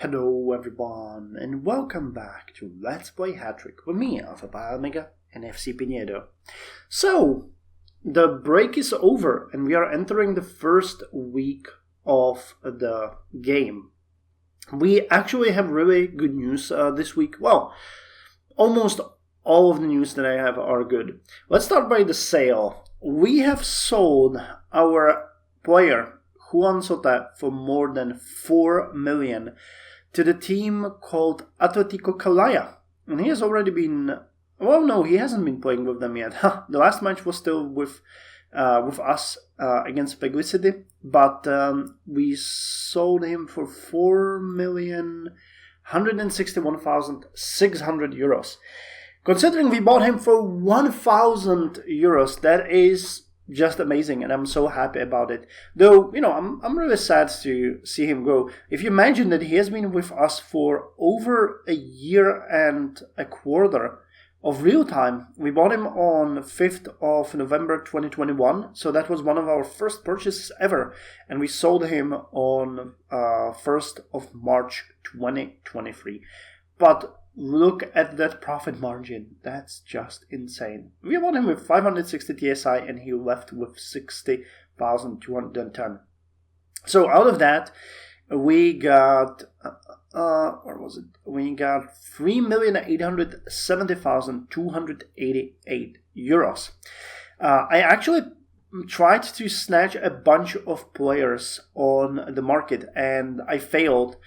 Hello everyone, and welcome back to Let's Play Hattrick with me, SAPPHIRE and FC Pigneto. So, the break is over and we are entering the first week of the game. We actually have really good news this week. Well, almost all of the news that I have are good. Let's start by the sale. We have sold our player Juan Sota for more than 4 million to the team called Atletico Calaya. And he has already been... Well, no, he hasn't been playing with them yet. The last match was still with us against Pigneto, but we sold him for 4,161,600 euros. Considering we bought him for 1,000 euros, that is just amazing, and I'm so happy about it. Though, I'm really sad to see him go. If you imagine that he has been with us for over a year and a quarter of real time. We bought him on 5th of November 2021, so that was one of our first purchases ever, and we sold him on 1st of March 2023. But look at that profit margin. That's just insane. We bought him with 560 TSI and he left with 60,210. So out of that, we got... where was it? We got 3,870,288 euros. I actually tried to snatch a bunch of players on the market and I failed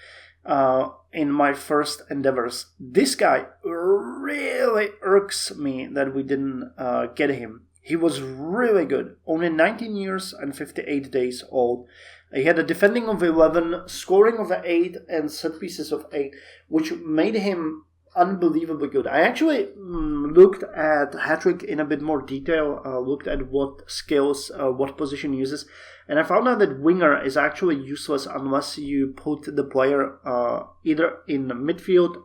in my first endeavors. This guy really irks me that we didn't get him. He was really good. Only 19 years and 58 days old. He had a defending of 11, scoring of 8, and set pieces of 8, which made him unbelievably good. I actually looked at Hattrick in a bit more detail, looked at what skills, what position he uses, and I found out that winger is actually useless unless you put the player either in midfield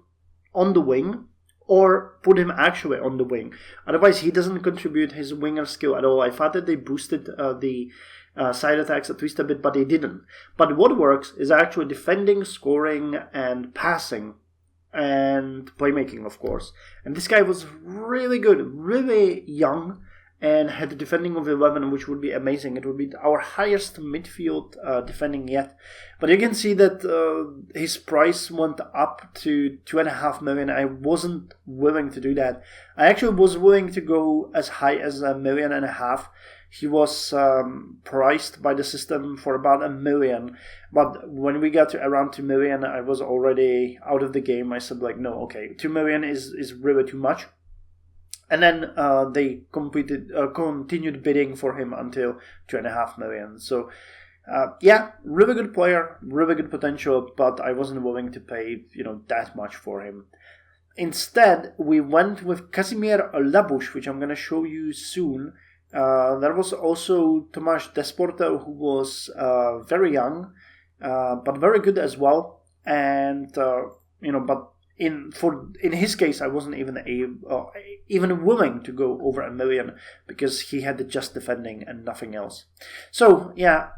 on the wing or put him actually on the wing. Otherwise, he doesn't contribute his winger skill at all. I thought that they boosted the side attacks at least a bit, but they didn't. But what works is actually defending, scoring, and passing. And playmaking, of course. And this guy was really good, really young, and had a defending of 11, which would be amazing. It would be our highest midfield defending yet. But you can see that his price went up to 2.5 million. I wasn't willing to do that. I actually was willing to go as high as 1.5 million. He was priced by the system for about 1 million. But when we got to around 2 million, I was already out of the game. I said, no, okay, 2 million is really too much. And then they continued bidding for him until 2.5 million. So, really good player, really good potential, but I wasn't willing to pay, that much for him. Instead, we went with Casimir Labush, which I'm going to show you soon. There was also Tomasz Desporta, who was very young, but very good as well. And but in his case, I wasn't even willing to go over 1 million because he had the just defending and nothing else. So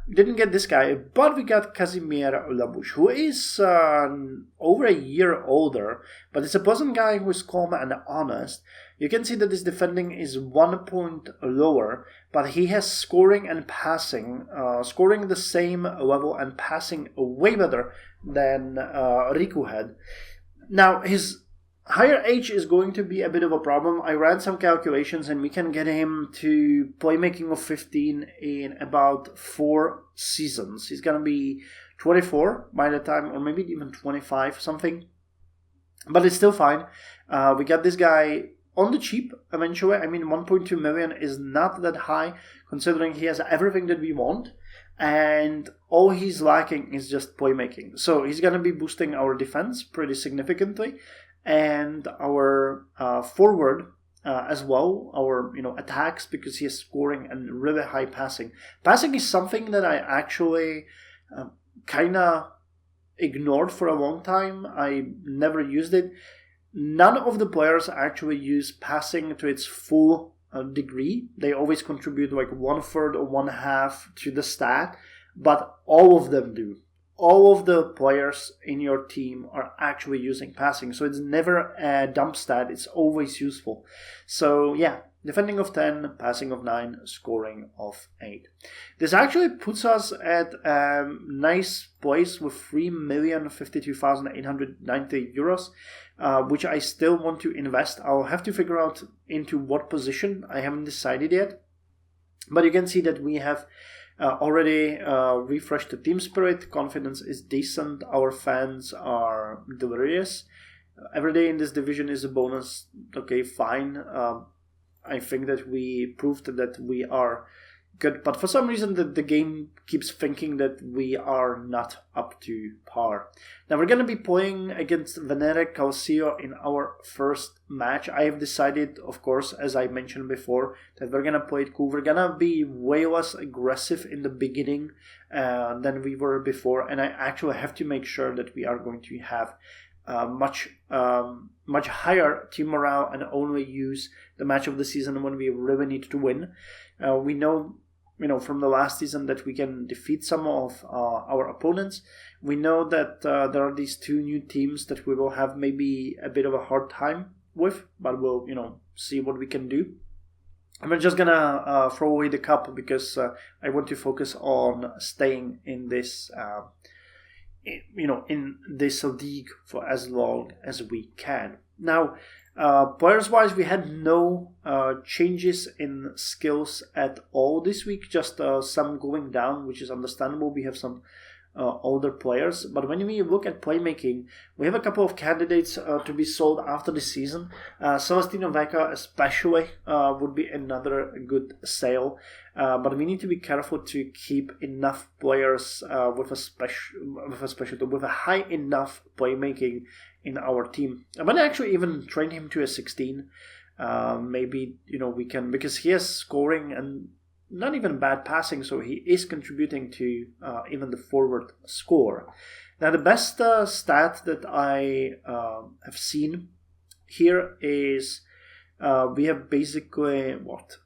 didn't get this guy, but we got Casimir Labush, who is over a year older, but it's a pleasant guy who is calm and honest. You can see that his defending is 1 point lower, but he has scoring and passing, scoring the same level and passing way better than Riku had. Now, his higher age is going to be a bit of a problem. I ran some calculations and we can get him to playmaking of 15 in about 4 seasons. He's going to be 24 by the time, or maybe even 25, something. But it's still fine. We got this guy on the cheap eventually. I mean, 1.2 million is not that high considering he has everything that we want. And all he's lacking is just playmaking. So he's going to be boosting our defense pretty significantly. And our forward as well, our attacks, because he is scoring and really high passing. Passing is something that I actually kind of ignored for a long time. I never used it. None of the players actually use passing to its full degree. They always contribute 1/3 or 1/2 to the stat, but all of them do. all of the players in your team are actually using passing. So it's never a dump stat, it's always useful. So yeah, defending of 10, passing of 9, scoring of 8. This actually puts us at a nice place with 3,052,890 euros, which I still want to invest. I'll have to figure out into what position. I haven't decided yet. But you can see that we have already refreshed the team spirit. Confidence is decent. Our fans are delirious. Every day in this division is a bonus. Okay, fine. I think that we proved that we are good. But for some reason, the game keeps thinking that we are not up to par. Now, we're going to be playing against Venere Calcio in our first match. I have decided, of course, as I mentioned before, that we're going to play it cool. We're going to be way less aggressive in the beginning than we were before. And I actually have to make sure that we are going to have much higher team morale and only use the match of the season when we really need to win. We know from the last season that we can defeat some of our opponents. We know that there are these two new teams that we will have maybe a bit of a hard time with, but we'll see what we can do. I'm just gonna throw away the cup because I want to focus on staying in this in this league for as long as we can. Now, players-wise, we had no changes in skills at all this week, just some going down, which is understandable. We have some older players. But when we look at playmaking, we have a couple of candidates to be sold after the season. Celestino Vecca especially would be another good sale. But we need to be careful to keep enough players with a high enough playmaking in our team. I'm going to actually even train him to a 16. Maybe, we can, because he has scoring and not even bad passing, so he is contributing to even the forward score. Now, the best stat that I have seen here is we have basically what?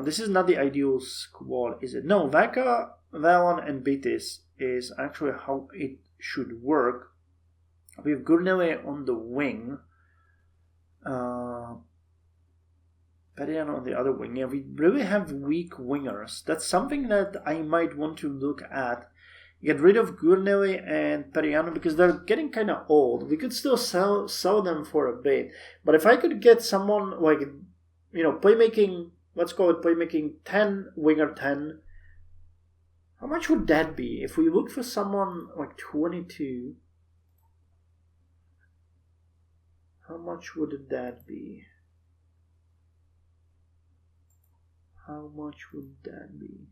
This is not the ideal squad, is it? No, Vaka, Valon, and Betis is actually how it should work. We have Gurnele on the wing. Periano on the other wing. Yeah, we really have weak wingers. That's something that I might want to look at. Get rid of Gurnele and Periano because they're getting kind of old. We could still sell them for a bit. But if I could get someone like, playmaking, let's call it playmaking 10, winger 10. How much would that be? If we look for someone like 22, how much would that be? How much would that be?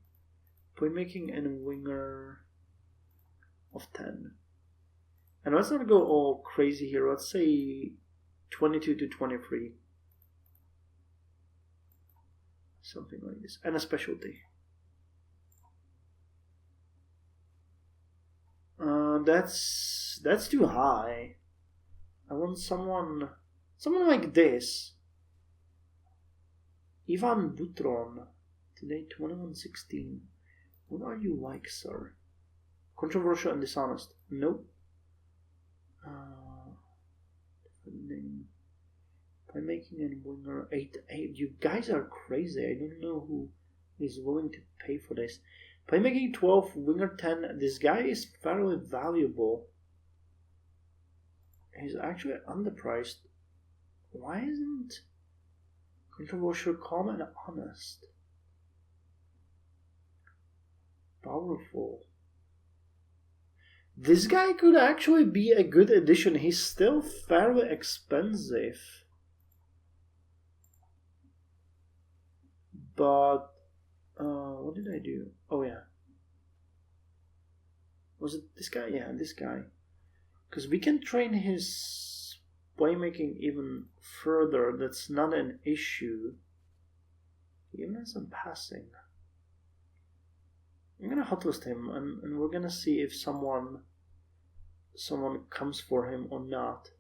Playmaking and a winger of 10. And let's not go all crazy here. Let's say 22 to 23. Something like this. And a specialty. That's too high. I want someone like this. Ivan Butron, today 2116. What are you like, sir? Controversial and dishonest. Nope. Defending, playmaking and winger 8. You guys are crazy. I don't know who is willing to pay for this. Playmaking 12, winger 10. This guy is fairly valuable. He's actually underpriced. Why isn't controversial, calm and honest? Powerful. This guy could actually be a good addition. He's still fairly expensive. But, what did I do? Oh yeah. Was it this guy? Yeah, this guy. Because we can train his playmaking even further. That's not an issue. He even has some passing. I'm gonna hotlist him and we're gonna see if someone comes for him or not.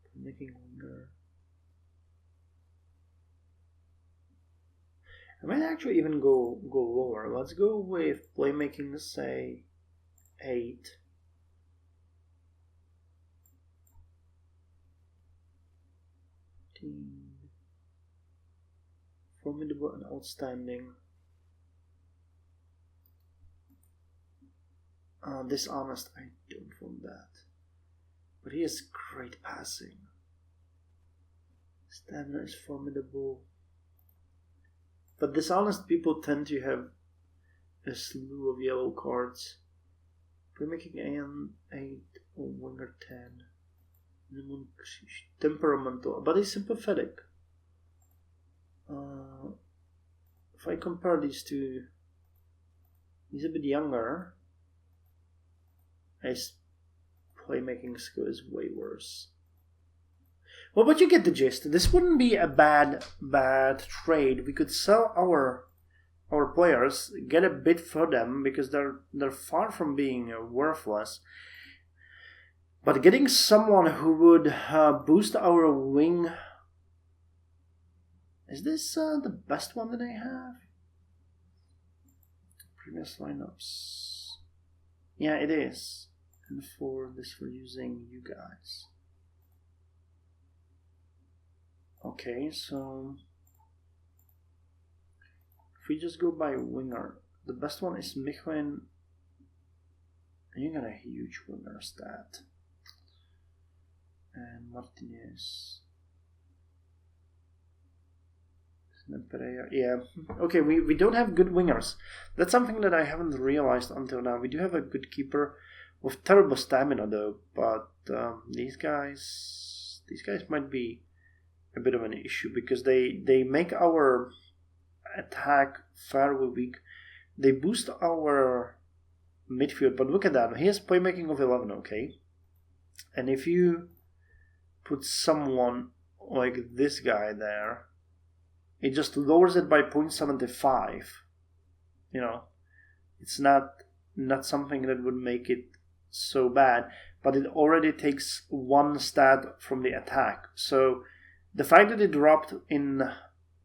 Playmaking winger. I might actually even go lower. Let's go with playmaking, say 8. Formidable and outstanding. Dishonest, I don't want that. But he has great passing. Stamina is formidable. But dishonest people tend to have a slew of yellow cards. Playmaking AM 8 or winger 10. Temperamental, but he's sympathetic. If I compare these two, he's a bit younger. His playmaking skill is way worse. Well, but you get the gist. This wouldn't be a bad trade. We could sell our players, get a bid for them because they're far from being worthless. But getting someone who would boost our wing. Is this the best one that I have? Previous lineups. Yeah, it is. And for this, we're using you guys. Okay, so if we just go by winger, the best one is Michelin. And you got a huge winger stat. And Martinez. Yeah, okay, we don't have good wingers. That's something that I haven't realized until now. We do have a good keeper with terrible stamina though, but these guys might be a bit of an issue because they make our attack fairly weak. They boost our midfield, but look at that. He has playmaking of 11, okay? And if you put someone like this guy there, it just lowers it by 0.75. You know, it's not something that would make it so bad, but it already takes one stat from the attack. So the fact that it dropped in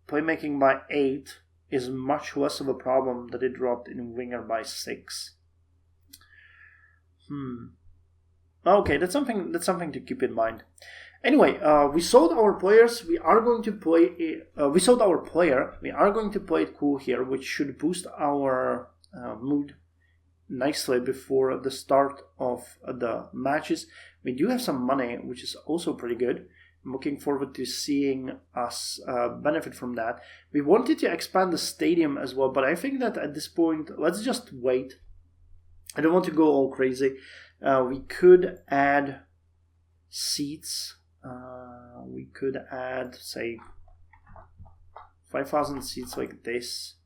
playmaking by 8 is much less of a problem than it dropped in winger by 6. Okay, that's something to keep in mind. Anyway, we sold our players. We are going to play. We sold our player. We are going to play it cool here, which should boost our mood nicely before the start of the matches. We do have some money, which is also pretty good. I'm looking forward to seeing us benefit from that. We wanted to expand the stadium as well, but I think that at this point, let's just wait. I don't want to go all crazy. We could add seats. We could add, say, 5,000 seats like this.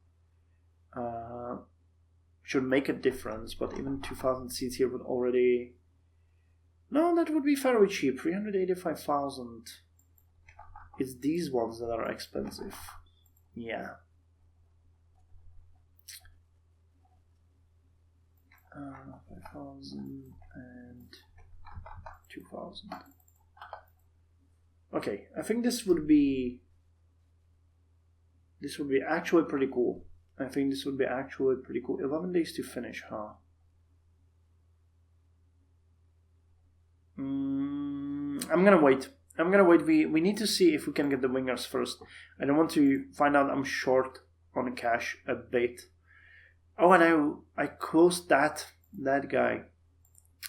Should make a difference, but even 2,000 seats here would already... No, that would be fairly cheap. 385,000. It's these ones that are expensive. Yeah. 5,000 and 2,000. Okay, I think this would be actually pretty cool. 11 days to finish, huh? I'm gonna wait. We need to see if we can get the wingers first. I don't want to find out I'm short on cash a bit. Oh, and I closed that guy.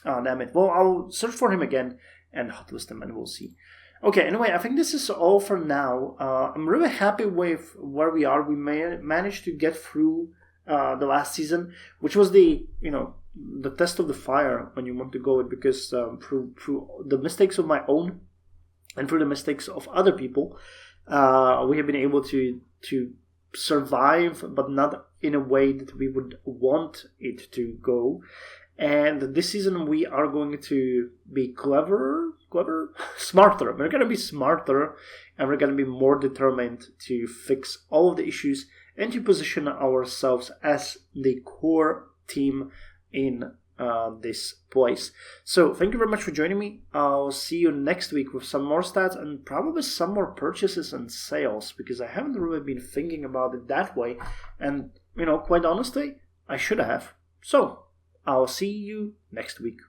Oh, damn it. Well, I'll search for him again and hotlist him and we'll see. Okay, anyway, I think this is all for now. I'm really happy with where we are. We managed to get through the last season, which was the test of the fire when you want to go it, because through the mistakes of my own and through the mistakes of other people, we have been able to survive, but not in a way that we would want it to go. And this season we are going to be smarter. We're going to be smarter, and we're going to be more determined to fix all of the issues and to position ourselves as the core team in this place. So thank you very much for joining me. I'll see you next week with some more stats and probably some more purchases and sales, because I haven't really been thinking about it that way. And, quite honestly, I should have. So, I'll see you next week.